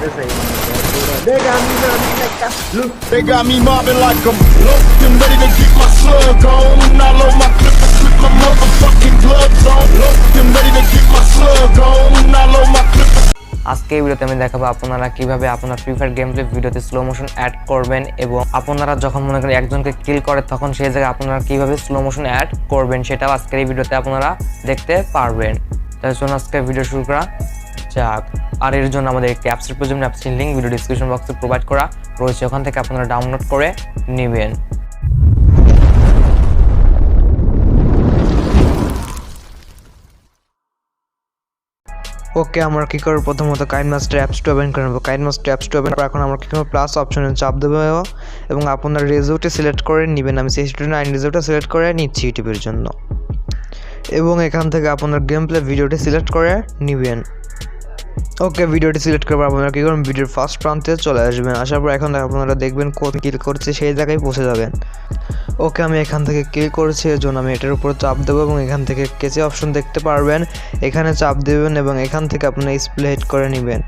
They got me mobbing like I'm locked and ready to get my slug on. I load my clip and slip my motherfucking gloves on. Locked and ready to get my slug on. I load my clip. আজকে এই ভিডিওতে আমি দেখাবো আপনারা কিভাবে আপনার free fire game play ভিডিওতে slow motion add করবেন এবং আপনারা যখন মনে করেন একজনকে কিল করে তখন সেই জায়গায় আপনারা কিভাবে স্লো মোশন অ্যাড করবেন সেটাও আজকের এই ভিডিওতে আপনারা দেখতে পারবেন। তাই জন্য আজকে ভিডিও শুরু করা যাক। আর এর জন্য আমাদের একটি অ্যাপসের প্রয়োজন, অ্যাপসটির লিঙ্ক ভিডিও ডিসক্রিপশন বক্সে প্রোভাইড করা রয়েছে, ওখান থেকে আপনারা ডাউনলোড করে নেবেন। ওকে, আমরা কি করব, প্রথমত কাইনমাস্টার অ্যাপসটা ওপেন করে নেব। কাইনমাস্টার অ্যাপসটা ওপেন করার এখন আমরা কি করব, প্লাস অপশনে চাপ দেবো এবং আপনার রেজোটা সিলেক্ট করে নেবেন। আমি SHRABON রেজোটা সিলেক্ট করে নিচ্ছি ইউটিউবের জন্য এবং এখান থেকে আপনার গেম প্লে ভিডিওটি সিলেক্ট করে নেবেন। ওকে, ভিডিওটি সিলেক্ট করবার আপনারা কী করবেন, ভিডিওর ফার্স্ট প্রান্তে চলে আসবেন। আসার পর এখন আপনারা দেখবেন কোথায় ক্লিক করছে সেই জায়গায় পৌঁছে যাবেন। ওকে, আমি এখান থেকে ক্লিক করেছি, এর জন্য আমি এটার উপর চাপ দেবো এবং এখান থেকে কেচে অপশন দেখতে পারবেন, এখানে চাপ দেবেন এবং এখান থেকে আপনারা স্প্লে হিট করে নেবেন।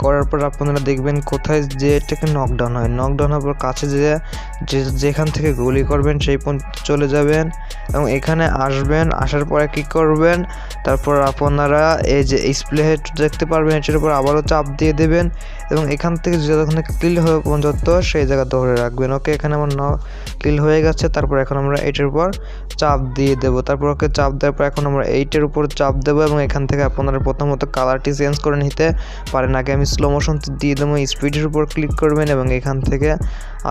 করার পর আপনারা দেখবেন কোথায় যে এটাকে নকডাউন হয়, নকডাউন হওয়ার পর কাছে যেখান থেকে গুলি করবেন সেই পর্যন্ত চলে যাবেন এবং এখানে আসবেন। আসার পরে কী করবেন, তারপর আপনারা এই যে স্প্লে হিট দেখতে পারবেন, এটার উপর আবারও চাপ দিয়ে দেবেন এবং এখান থেকে যতক্ষণ ক্লিল হয়ে পর্যন্ত সেই জায়গা ধরে রাখবেন। ওকে, এখানে আমার ক্লিল হয়ে গেছে। তারপর এখন আমরা এইটার উপর চাপ দিয়ে দেবো। তারপর ওকে চাপ দেওয়ার পর এখন আমরা এইটার উপর চাপ দেবো এবং এখান থেকে আপনারা প্রথমত কালারটি চেঞ্জ করে নিতে পারেন। আগে আমি স্লো মোশন দিয়ে দেবো, স্পিডের উপর ক্লিক করবেন এবং এখান থেকে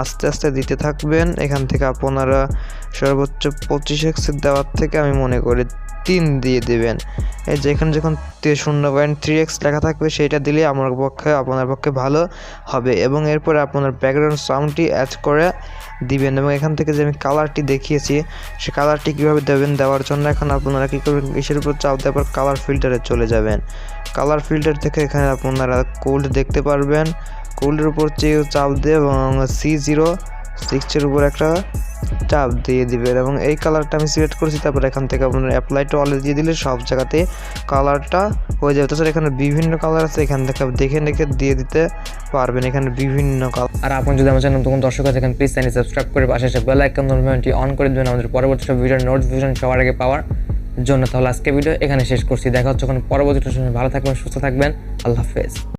আস্তে আস্তে দিতে থাকবেন। এখান থেকে আপনারা সর্বোচ্চ 25x দেওয়ার থেকে আমি মনে করি 3 দিয়ে দেবেন। এই যেখানে যখন 0.3x লেখা থাকবে সেইটা দিলে আপনার পক্ষে ভালো হবে এবং এরপরে আপনার ব্যাকগ্রাউন্ড সাউন্ডটি অ্যাড করে দিবেন এবং এখান থেকে যে আমি কালারটি দেখিয়েছি সেই কালারটি কীভাবে দেবেন, দেওয়ার জন্য এখন আপনারা কী করবেন, ইসের উপর চাপ দেওয়ার পর কালার ফিল্টারে চলে যাবেন। কালার ফিল্টার থেকে এখানে আপনারা কোল্ড দেখতে পারবেন, কোল্ডের উপর চাপ দিয়ে এবং C06 উপর একটা চাপ দিয়ে দিবেন এবং এই কালারটা আমি সিলেক্ট করেছি। তারপর এখান থেকে আপনারা অ্যাপ্লাই টু অল দিয়ে দিলে সব জায়গাতে কালারটা হয়ে যাবে। তাছাড়া এখানে বিভিন্ন কালার আছে, এখান থেকে দেখে দিয়ে দিতে পারবেন, এখানে বিভিন্ন কালার। আর আপনি যদি আমার চ্যানেল নতুন দর্শক থাকেন প্লিজ চ্যানেল সাবস্ক্রাইব করে পাশে এসে বেল আইকন নোটিফিকেশনটি অন করে দেবেন আমাদের পরবর্তী সব ভিডিওর নোটিফিকেশন সবার আগে পাওয়ার জন্য। তাহলে আজকে ভিডিও এখানে শেষ করছি, দেখা হচ্ছে পরবর্তী সময়। ভালো থাকবেন, সুস্থ থাকবেন, আল্লাহ হাফেজ।